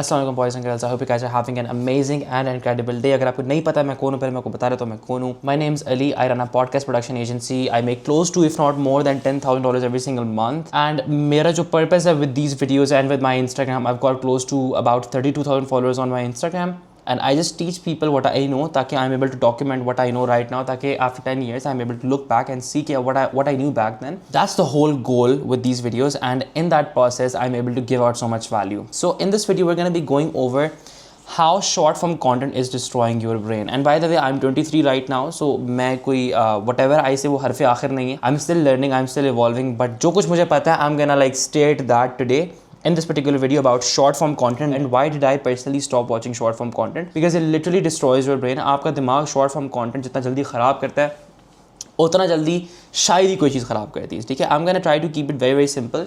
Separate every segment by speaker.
Speaker 1: अस्सलाम वालेकुम boys and girls, I hope you guys are having an amazing and incredible day. अगर आपको नहीं पता मैं कौन हूँ, पहले मैं आपको बता रहा हूँ मैं कौन हूँ। My name's Ali, I run a podcast production agency. I make close to if not more than $10,000 every single month. And मेरा जो पर्पस है with these videos and with my Instagram, I have got close to about 32,000 followers on my Instagram. And I just teach people what I know, ताकि I'm able to document what I know right now, ताकि after 10 years I'm able to look back and see what I knew back then. That's the whole goal with these videos, and in that process I'm able to give out so much value. So in this video we're going to be going over how short form content is destroying your brain. And by the way, I'm 23 right now, so मैं कोई whatever I say वो हरफ़े आखिर नहीं है. I'm still learning, I'm still evolving, but जो कुछ मुझे पता है I'm gonna like state that today in this particular video about short form content. And why did I personally stop watching short form content? Because it literally destroys your brain. आपका दिमाग short form content जितना जल्दी ख़राब करता है उतना जल्दी शायद ही कोई चीज़ ख़राब करती है. ठीक है, I'm gonna try to keep it very simple,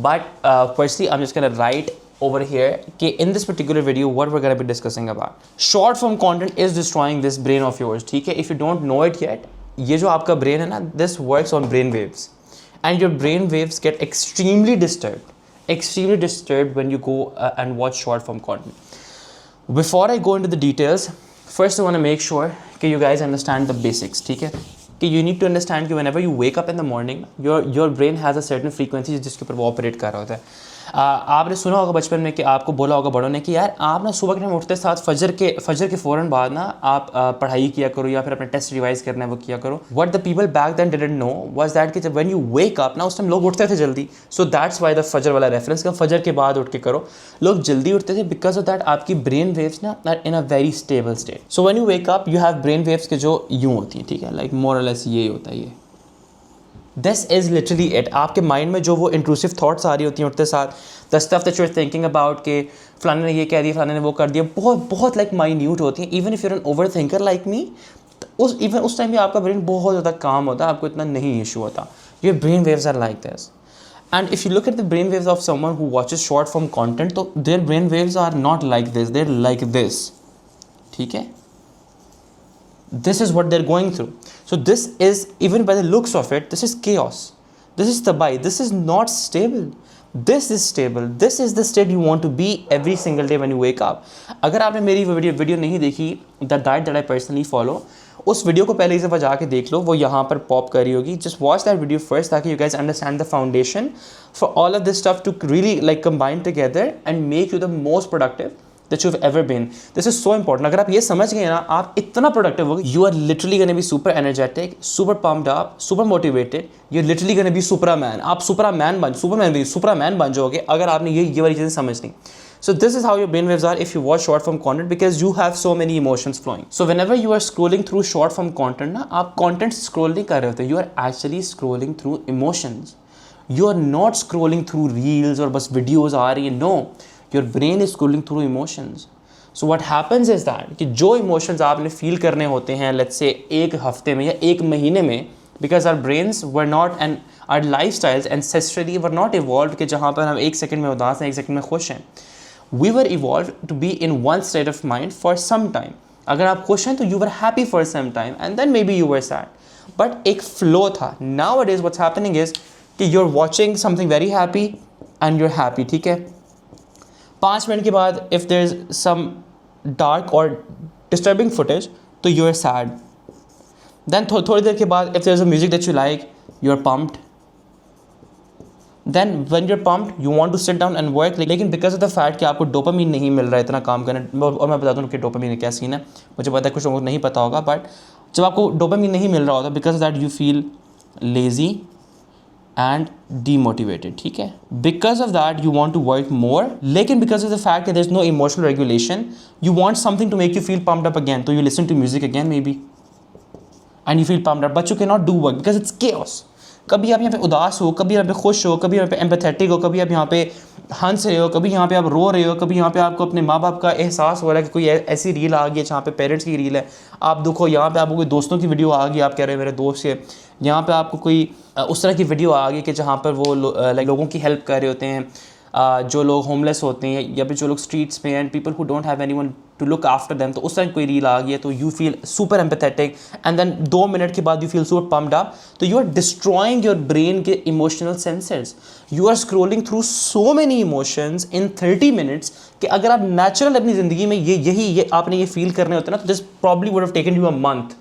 Speaker 1: but firstly I'm just gonna write over here कि in this particular video what we're gonna be discussing about. Short form content is destroying this brain of yours. ठीक है, if you don't know it yet, ये जो आपका brain है ना, this works on brain waves, and your brain waves get extremely disturbed when you go and watch short form content. Before I go into the details, first I want to make sure that you guys understand the basics. ठीक है, कि you need to understand कि whenever you wake up in the morning, your brain has a certain frequency जिसके ऊपर वो operate कर रहा होता है. आपने सुना होगा बचपन में कि आपको बोला होगा बड़ों ने कि यार आप ना सुबह के टाइम उठते साथ फजर के फ़ौरन बाद ना आप पढ़ाई किया करो या फिर अपने टेस्ट रिवाइज करना है वो किया करो. What the people back then didn't know was that कि जब व्हेन यू वेक अप ना उस टाइम लोग उठते थे जल्दी. सो दैट्स वाई द फजर वाला रेफरेंस का फजर के बाद उठ के करो. लोग जल्दी उठते थे बिकॉज ऑफ दैट आपकी ब्रेन वेव्स ना are in a very stable state. So when you wake up you have brain waves के जो यूँ होती हैं. ठीक है, लाइक मोर और लेस ये होता है. ये दिस इज़ लिटरली इट. आपके माइंड में जो वो इंट्रूसिव थाट्स आ रही होती हैं उठते साथ, the stuff that you are thinking about के फलाने ने ये कह दिया, फलाने ने वो कर दिया, बहुत लाइक माइन्यूट होती हैं. Even if you're an over thinker like me, उस टाइम भी आपका ब्रेन बहुत ज़्यादा काम होता है, आपको इतना नहीं इशू होता. Your brain waves are like this. And if you look at the brain waves of someone who watches short form content, तो their brain waves are not like this, they're like this. ठीक है, this is what they're going through. So this is, even by the looks of it, this is chaos, this is tabai, this is not stable. This is stable, this is the state you want to be every single day when you wake up. अगर आपने मेरी video नहीं देखी, the diet that I personally follow, उस video को पहले इस दफ़ा जाके देख लो, वो यहाँ पर पॉप कर रही होगी. Just watch that video first ताकि you guys understand the foundation for all of this stuff to really like combine together and make you the most productive that you've ever been. This is so important. अगर आप ये समझ गए ना, आप इतना productive हो, you are literally going to be super energetic, super pumped up, super motivated. You're literally going to be Superman. आप Superman बन जाओगे अगर आपने ये वाली चीज़ें समझनी. So this is how your brain waves are if you watch short form content, because you have so many emotions flowing. So whenever you are scrolling through short form content ना, आप content scroll नहीं कर रहे होते, you are actually scrolling through emotions. You are not scrolling through reels और बस videos आ रही हैं. No. Your brain is scrolling through emotions. So what happens is that कि जो emotions आपने feel करने होते हैं let's say एक हफ्ते में या एक महीने में, because our brains were not and our lifestyles ancestrally were not evolved कि जहाँ पर हम एक सेकंड में उदास हैं, एक सेकंड में खुश हैं. We were evolved to be in one state of mind for some time. अगर आप खुश हैं तो you were happy for some time and then maybe you were sad. But एक flow था. Nowadays what's happening is कि you're watching something very happy and you're happy. ठीक है, 5 मिनट के बाद if there is some dark or disturbing footage तो you are sad. Then थोड़ी देर के बाद if there is a music that you like, you are pumped. Then when you are pumped you want to sit down and work. लेकिन because of the fact कि आपको dopamine नहीं मिल रहा है इतना काम करने, और मैं बता दूँ कि डोपामीन क्या सीन है, मुझे पता है कुछ लोगों को नहीं पता होगा, बट जब आपको डोपामीन नहीं मिल रहा होता, because of that you feel lazy and demotivated. ठीक है, because of that you want to work more, लेकिन because of the fact that there's no emotional regulation, you want something to make you feel pumped up again, so you listen to music again maybe and you feel pumped up, but you cannot do work because it's chaos. कभी आप यहाँ पे उदास हो, कभी यहाँ पे खुश हो, कभी यहाँ पे एम्पैथेटिक हो, कभी आप यहाँ पे हंस रहे हो, कभी यहाँ पे आप रो रहे हो, कभी यहाँ पे आपको अपने माँ बाप का एहसास हो रहा है कि कोई ऐसी रील आ गई है जहाँ पे पेरेंट्स की रील है, आप दुखो. यहाँ पे आपको कोई दोस्तों की वीडियो आ गई, आप कह रहे हो मेरे दोस्त है. यहाँ पे आपको कोई उस तरह की वीडियो आ गई कि जहाँ पर वो लाइक लोगों की हेल्प कर रहे होते हैं. जो लोग होमलेस होते हैं या फिर जो लोग स्ट्रीट्स में and people who don't have anyone to look after them, तो उस टाइम कोई रील आ गई है तो you feel super empathetic and then 2 minute के बाद you feel super pumped up. तो you are destroying your brain के emotional sensors. You are scrolling through so many emotions in 30 minutes कि अगर आप नेचुरल अपनी ज़िंदगी में ये आपने ये फील करने होते ना, तो this probably would have taken you a month.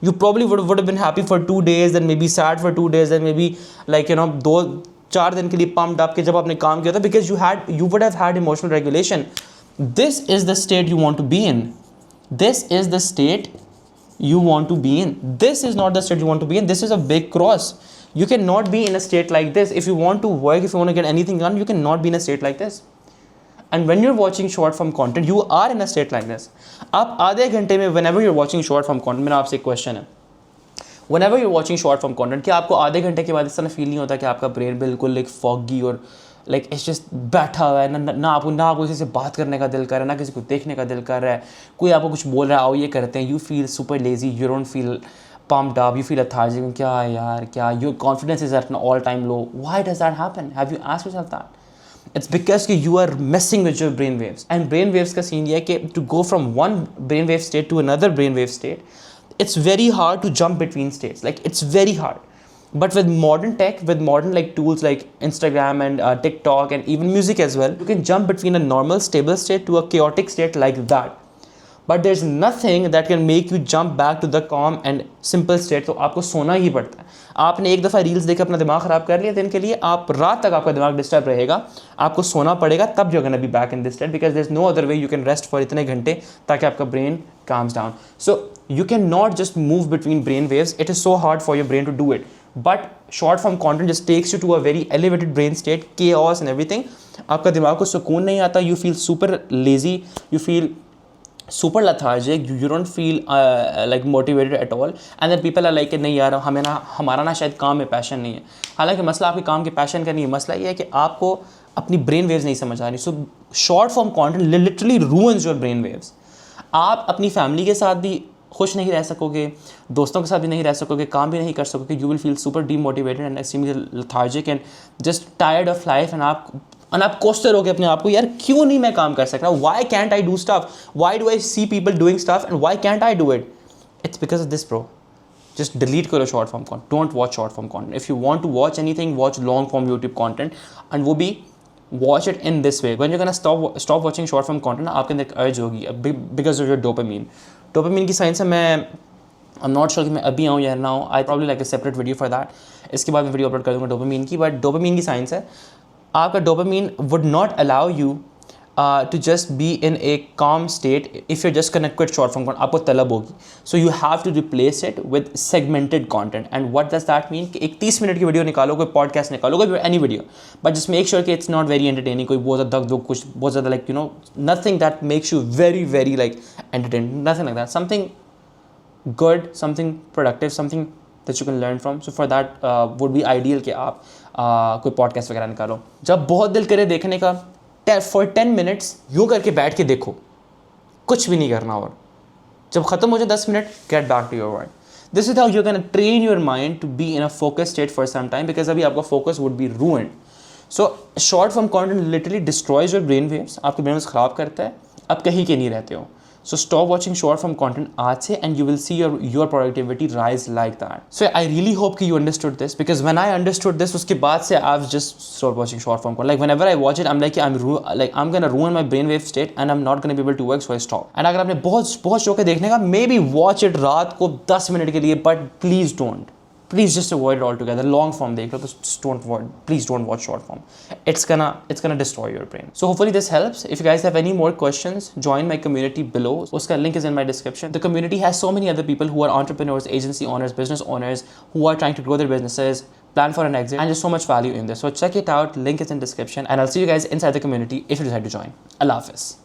Speaker 1: You probably would have been happy for 2 days, then maybe sad for 2 days, then maybe like 2-4 दिन के लिए pumped up कि जब आपने काम किया था, because you would have had emotional regulation. This is the state you want to be in. This is the state you want to be in. This is not the state you want to be in. This is a big cross. You cannot be in a state like this. If you want to work, if you want to get anything done, you cannot be in a state like this. And when you're watching short form content, you are in a state like this. आप आधे घंटे में whenever you're watching short form content, मेरा आपसे एक question है, whenever you're watching short form content, क्या आपको आधे घंटे के बाद इस तरह फील नहीं होता कि आपका ब्रेन बिल्कुल एक foggy और लाइक इट्स जस्ट बैठा हुआ है, ना आपको किसी से बात करने का दिल कर रहा है, ना किसी को देखने का दिल कर रहा है, कोई आपको कुछ बोल रहा है आओ ये करते हैं, you feel super lazy, you don't feel pumped up, you feel lethargic, क्या यार क्या, your confidence is at an all time low. Why does that happen? Have you asked yourself that? It's because you are messing with your brain waves. And brain waves का scene ये है कि to go from one brain wave state to another brain wave state, it's very hard to jump between states. Like it's very hard. But with modern tech, with modern like tools like Instagram and TikTok and even music as well, you can jump between a normal stable state to a chaotic state like that. But there's nothing that can make you jump back to the calm and simple state. तो आपको सोना ही पड़ता है. आपने एक दफ़ा reels देख अपना दिमाग ख़राब कर लिया दिन के लिए, आप रात तक आपका दिमाग डिस्टर्ब रहेगा, आपको सोना पड़ेगा, तब you're gonna be back in this state because there's no other way you can rest for इतने घंटे ताकि आपका brain calms down. So you cannot just move between brain waves. It is so hard for your brain to do it. But short form content just takes you to a very elevated brain state, chaos and everything. आपका दिमाग को सुकून नहीं आता, you feel super lazy, you feel super lethargic, you don't feel like motivated at all, and then people are like नहीं यार हमारा ना शायद काम में पैशन नहीं है. हालांकि मसला आपके काम के पैशन का नहीं है, मसला ये है कि आपको अपनी ब्रेन वेव्स नहीं समझ आ रही. So short form content literally ruins your brain waves. आप अपनी फैमिली के साथ भी खुश नहीं रह सकोगे, दोस्तों के साथ भी नहीं रह सकोगे, काम भी नहीं कर सकोगे. You will feel super demotivated and extremely lethargic and just tired of life. And आप कोसते रहोगे अपने आप को, यार क्यों नहीं मैं काम कर सकता, why can't I do stuff, why do I see people doing stuff and why can't I do it. It's because of this bro. Just delete करो short form content, don't watch short form content. If you want to watch anything, watch long form YouTube content and वो भी watch it in this way. When you can stop watching short form content, आपके अंदर एक urge होगी because of your dopamine. Dopamine की science है, मैं I am not sure कि मैं अभी आऊँ या ना आऊँ. I probably like a separate video for that. इसके बाद मैं वीडियो अपलोड कर दूँगा डोपामीन की. बट डोपामीन की साइंस है, आपका dopamine would not allow you to just be in a calm state if you just connect with short form content. आपको तलब होगी. So you have to replace it with segmented content. And what does that mean कि एक 30 minute की video निकालो, कोई podcast निकालो, कोई any video, but just make sure कि इट्स नॉट वेरी एंटरटेनिंग. कोई बहुत ज़्यादा दग कुछ बहुत ज़्यादा like nothing that makes you very very like entertain, nothing like that. Something good, something productive, something that you can learn from. So for that would be ideal कि आप कोई पॉडकास्ट वगैरह निकालो. जब बहुत दिल करे देखने का, for 10 minutes यूँ करके बैठ के देखो, कुछ भी नहीं करना. और जब ख़त्म हो जाए 10 minute, get back to your work. This is how you're gonna train your mind to be in a focused state for some time, because अभी आपका focus would be ruined. So short form content literally destroys your brain waves. आपके brain waves ख़राब करता है, आप कहीं के नहीं रहते हो. So stop watching short form content आज से and you will see your productivity rise like that. So I really hope कि you understood this, because when I understood this, उसके बाद से I've just stopped watching short form content. Like whenever I watch it, I'm like I'm gonna ruin my brainwave state and I'm not gonna be able to work, so I stop. And अगर आपने बहुत शौक है देखने का, maybe watch it रात को 10 minute के लिए, but please don't. Please just avoid it altogether. Long form देख लो, just please don't watch short form. It's gonna destroy your brain. So hopefully this helps. If you guys have any more questions, join my community below. उसका link is in my description. The community has so many other people who are entrepreneurs, agency owners, business owners who are trying to grow their businesses, plan for an exit, and there's so much value in this. So check it out. Link is in description, and I'll see you guys inside the community if you decide to join. Allah Hafiz.